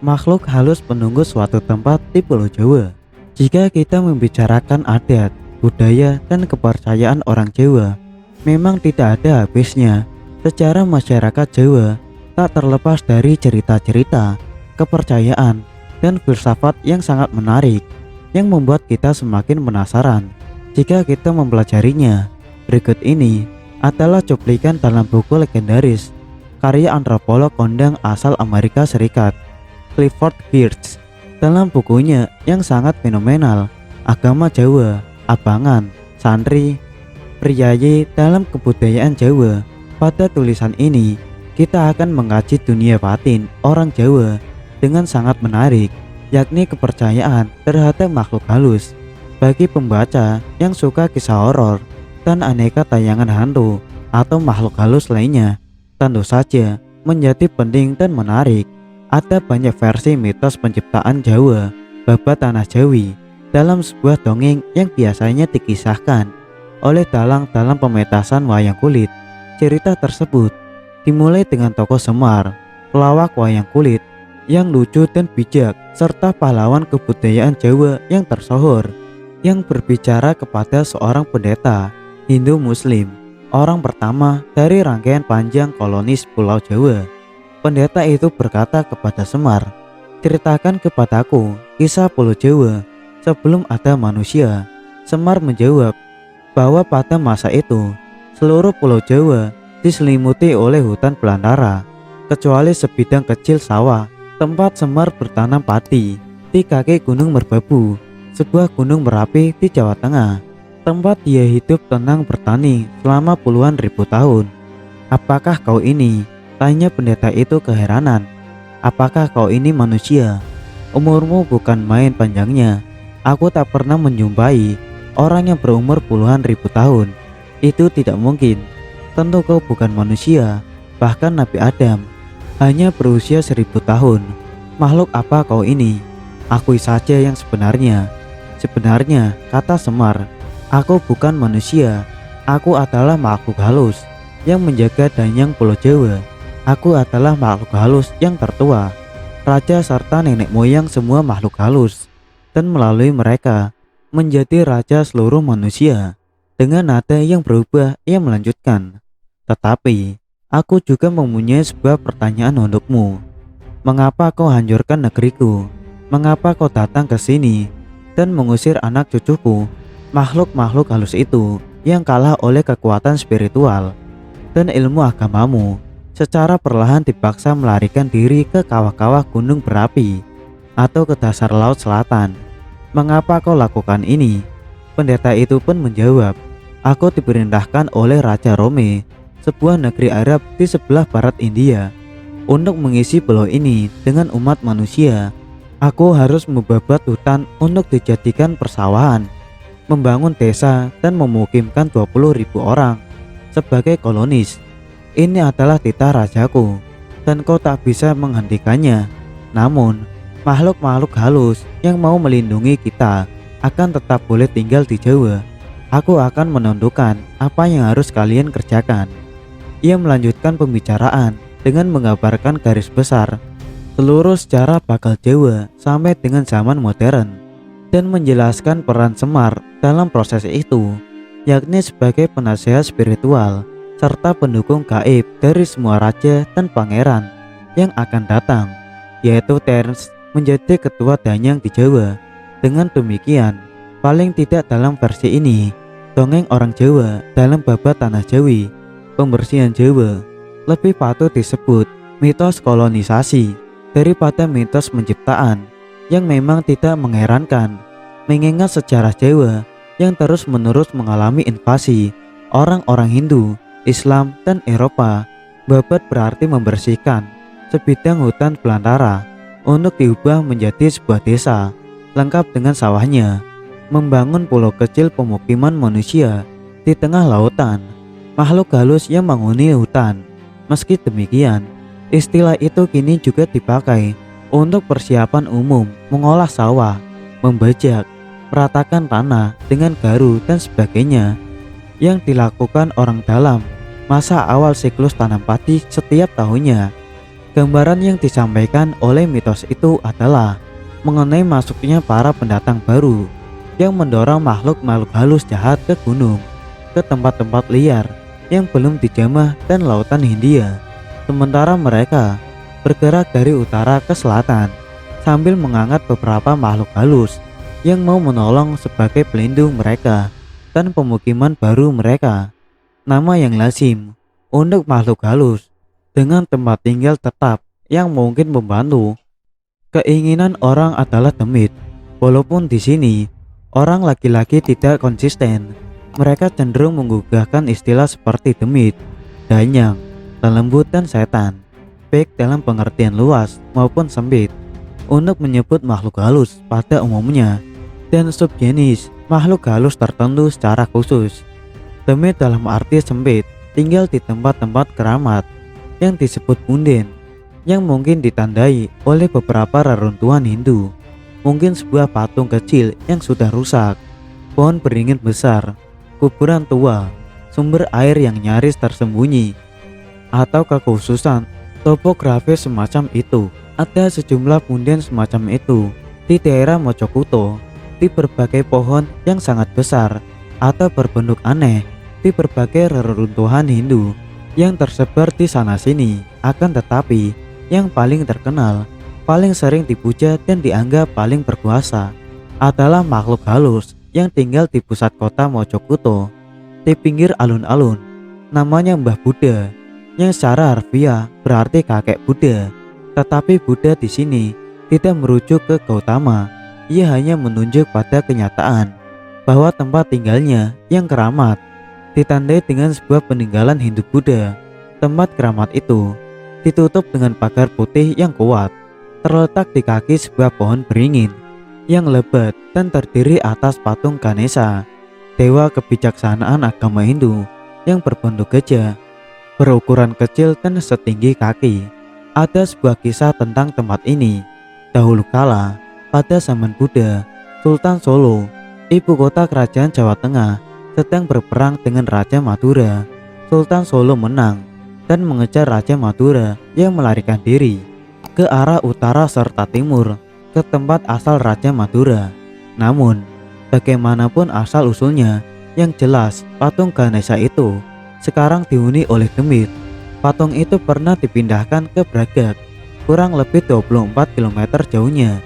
makhluk halus penunggu suatu tempat di Pulau Jawa. Jika kita membicarakan adat, budaya, dan kepercayaan orang Jawa, memang tidak ada habisnya. Sejarah masyarakat Jawa tak terlepas dari cerita-cerita, kepercayaan, dan filsafat yang sangat menarik, yang membuat kita semakin penasaran jika kita mempelajarinya. Berikut ini adalah cuplikan dalam buku legendaris karya antropolog kondang asal Amerika Serikat, Clifford Geertz. Dalam bukunya yang sangat fenomenal, Agama Jawa, Abangan, Santri, Priyayi dalam Kebudayaan Jawa. Pada tulisan ini, kita akan mengkaji dunia batin orang Jawa dengan sangat menarik, yakni kepercayaan terhadap makhluk halus. Bagi pembaca yang suka kisah horor dan aneka tayangan hantu atau makhluk halus lainnya, tentu saja menjadi penting dan menarik. Ada banyak versi mitos penciptaan Jawa, babat tanah Jawi, dalam sebuah dongeng yang biasanya dikisahkan oleh dalang dalam pemetasan wayang kulit. Cerita tersebut dimulai dengan tokoh Semar, pelawak wayang kulit yang lucu dan bijak, serta pahlawan kebudayaan Jawa yang tersohor, yang berbicara kepada seorang pendeta Hindu Muslim, orang pertama dari rangkaian panjang kolonis Pulau Jawa. Pendeta itu berkata kepada Semar, "Ceritakan kepadaku kisah Pulau Jawa sebelum ada manusia." Semar menjawab bahwa pada masa itu seluruh Pulau Jawa diselimuti oleh hutan belantara, kecuali sebidang kecil sawah tempat Semar bertanam padi di kaki Gunung Merbabu, sebuah gunung berapi di Jawa Tengah, tempat dia hidup tenang bertani selama puluhan ribu tahun. "Apakah kau ini?" tanya pendeta itu keheranan. "Apakah kau ini manusia? Umurmu bukan main panjangnya. Aku tak pernah menjumpai orang yang berumur puluhan ribu tahun. Itu tidak mungkin. Tentu kau bukan manusia. Bahkan Nabi Adam hanya berusia 1000 tahun. Makhluk apa kau ini?" "Akui saja yang sebenarnya." "Sebenarnya," kata Semar, "aku bukan manusia. Aku adalah makhluk halus yang menjaga danyang Pulau Jawa. Aku adalah makhluk halus yang tertua, raja serta nenek moyang semua makhluk halus, dan melalui mereka menjadi raja seluruh manusia." Dengan nada yang berubah, ia melanjutkan, "Tetapi aku juga mempunyai sebuah pertanyaan untukmu. Mengapa kau hancurkan negeriku? Mengapa kau datang ke sini dan mengusir anak cucuku, makhluk-makhluk halus itu yang kalah oleh kekuatan spiritual dan ilmu agamamu, secara perlahan dipaksa melarikan diri ke kawah-kawah gunung berapi atau ke dasar laut selatan? Mengapa kau lakukan ini?" Pendeta itu pun menjawab, "Aku diperintahkan oleh Raja Rome, sebuah negeri Arab di sebelah barat India, untuk mengisi pulau ini dengan umat manusia. Aku harus membabat hutan untuk dijadikan persawahan, membangun desa dan memukimkan 20.000 orang sebagai kolonis. Ini adalah titah rajaku, dan kau tak bisa menghentikannya. Namun, makhluk-makhluk halus yang mau melindungi kita akan tetap boleh tinggal di Jawa. Aku akan menentukan apa yang harus kalian kerjakan." Ia melanjutkan pembicaraan dengan mengabarkan garis besar seluruh sejarah bakal Jawa sampai dengan zaman modern, dan menjelaskan peran Semar dalam proses itu, yakni sebagai penasehat spiritual serta pendukung gaib dari semua raja dan pangeran yang akan datang, yaitu Terence menjadi ketua danyang di Jawa. Dengan demikian, paling tidak dalam versi ini, dongeng orang Jawa dalam babat tanah Jawi, pembersihan Jawa, lebih patut disebut mitos kolonisasi daripada mitos penciptaan, yang memang tidak mengherankan mengingat sejarah Jawa yang terus-menerus mengalami invasi orang-orang Hindu, Islam, dan Eropa. Babat berarti membersihkan sebidang hutan belantara untuk diubah menjadi sebuah desa lengkap dengan sawahnya, membangun pulau kecil pemukiman manusia di tengah lautan, makhluk halus yang menghuni hutan. Meski demikian, istilah itu kini juga dipakai untuk persiapan umum mengolah sawah, membajak, meratakan tanah dengan garu dan sebagainya, yang dilakukan orang dalam masa awal siklus tanam padi setiap tahunnya. Gambaran yang disampaikan oleh mitos itu adalah mengenai masuknya para pendatang baru yang mendorong makhluk-makhluk halus jahat ke gunung, ke tempat-tempat liar yang belum dijamah dan lautan Hindia. Sementara mereka bergerak dari utara ke selatan sambil mengangkat beberapa makhluk halus yang mau menolong sebagai pelindung mereka dan pemukiman baru mereka. Nama yang lazim untuk makhluk halus dengan tempat tinggal tetap yang mungkin membantu keinginan orang adalah demit. Walaupun di sini orang laki-laki tidak konsisten, mereka cenderung menggugahkan istilah seperti demit, danyang, lembut dan setan, baik dalam pengertian luas maupun sempit untuk menyebut makhluk halus pada umumnya dan subjenis makhluk halus tertentu secara khusus. Demit dalam arti sempit tinggal di tempat-tempat keramat yang disebut punden, yang mungkin ditandai oleh beberapa reruntuhan Hindu, mungkin sebuah patung kecil yang sudah rusak, pohon beringin besar, kuburan tua, sumber air yang nyaris tersembunyi, atau kekhususan topografi semacam itu. Ada sejumlah punden semacam itu di daerah Mojokuto, di berbagai pohon yang sangat besar atau berbentuk aneh di berbagai reruntuhan Hindu yang tersebar di sana sini. Akan tetapi yang paling terkenal, paling sering dipuja dan dianggap paling berkuasa adalah makhluk halus yang tinggal di pusat kota Mojokuto, di pinggir alun-alun. Namanya Mbah Buddha, yang secara harfiah berarti kakek Buddha. Tetapi Buddha di sini tidak merujuk ke Gautama. Ia hanya menunjuk pada kenyataan bahwa tempat tinggalnya yang keramat ditandai dengan sebuah peninggalan Hindu Buddha. Tempat keramat itu ditutup dengan pagar putih yang kuat, terletak di kaki sebuah pohon beringin yang lebat dan terdiri atas patung Ganesha, dewa kebijaksanaan agama Hindu yang berbentuk gajah, berukuran kecil dan setinggi kaki. Ada sebuah kisah tentang tempat ini. Dahulu kala, pada zaman Buddha, Sultan Solo, ibu kota kerajaan Jawa Tengah, sedang berperang dengan Raja Madura. Sultan Solo menang dan mengejar Raja Madura yang melarikan diri ke arah utara serta timur, ke tempat asal Raja Madura. Namun, bagaimanapun asal usulnya, yang jelas patung Ganesha itu sekarang dihuni oleh demit. Patung itu pernah dipindahkan ke Bragat, kurang lebih 24 km jauhnya,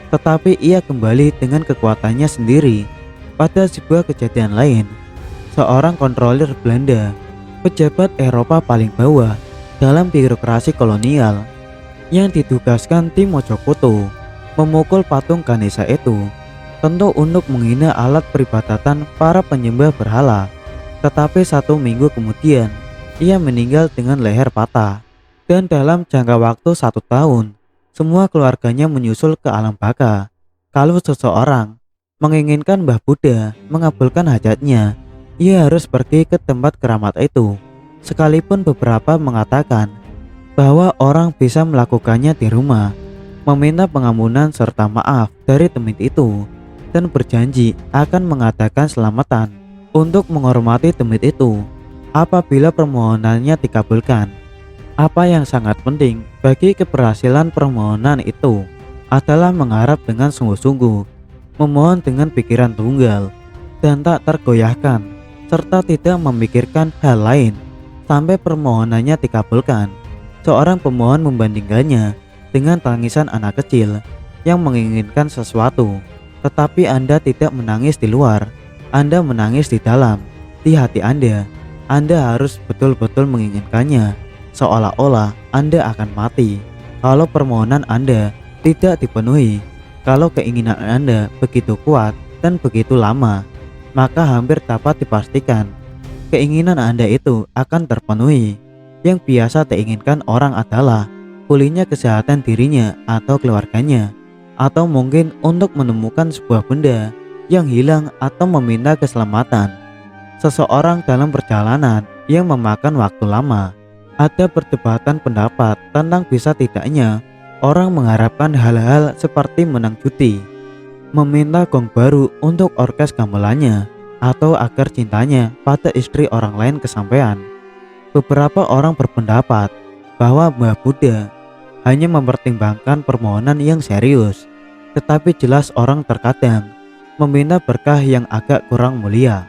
tetapi ia kembali dengan kekuatannya sendiri. Pada sebuah kejadian lain, seorang kontrolir Belanda, pejabat Eropa paling bawah dalam birokrasi kolonial, yang ditugaskan di Mojokuto, memukul patung Ganesha itu, tentu untuk menghina alat peribadatan para penyembah berhala. Tetapi 1 minggu kemudian ia meninggal dengan leher patah, dan dalam jangka waktu 1 tahun semua keluarganya menyusul ke alam baka. Kalau seseorang menginginkan Mbah Buddha mengabulkan hajatnya, ia harus pergi ke tempat keramat itu. Sekalipun beberapa mengatakan bahwa orang bisa melakukannya di rumah, meminta pengampunan serta maaf dari demit itu, dan berjanji akan mengadakan selamatan untuk menghormati demit itu apabila permohonannya dikabulkan. Apa yang sangat penting bagi keberhasilan permohonan itu adalah mengharap dengan sungguh-sungguh, memohon dengan pikiran tunggal dan tak tergoyahkan, serta tidak memikirkan hal lain sampai permohonannya dikabulkan. Seorang pemohon membandingkannya dengan tangisan anak kecil yang menginginkan sesuatu, tetapi Anda tidak menangis di luar, Anda menangis di dalam, di hati Anda. Anda harus betul-betul menginginkannya, seolah-olah Anda akan mati kalau permohonan Anda tidak dipenuhi. Kalau keinginan Anda begitu kuat dan begitu lama, maka hampir dapat dipastikan keinginan Anda itu akan terpenuhi. Yang biasa diinginkan orang adalah pulihnya kesehatan dirinya atau keluarganya, atau mungkin untuk menemukan sebuah benda yang hilang atau meminta keselamatan seseorang dalam perjalanan yang memakan waktu lama. Ada perdebatan pendapat tentang bisa tidaknya orang mengharapkan hal-hal seperti menang judi, meminta gong baru untuk orkes gamelannya, atau agar cintanya pada istri orang lain kesampaian. Beberapa orang berpendapat bahwa Mbah Buddha hanya mempertimbangkan permohonan yang serius. Tetapi jelas orang terkadang meminta berkah yang agak kurang mulia.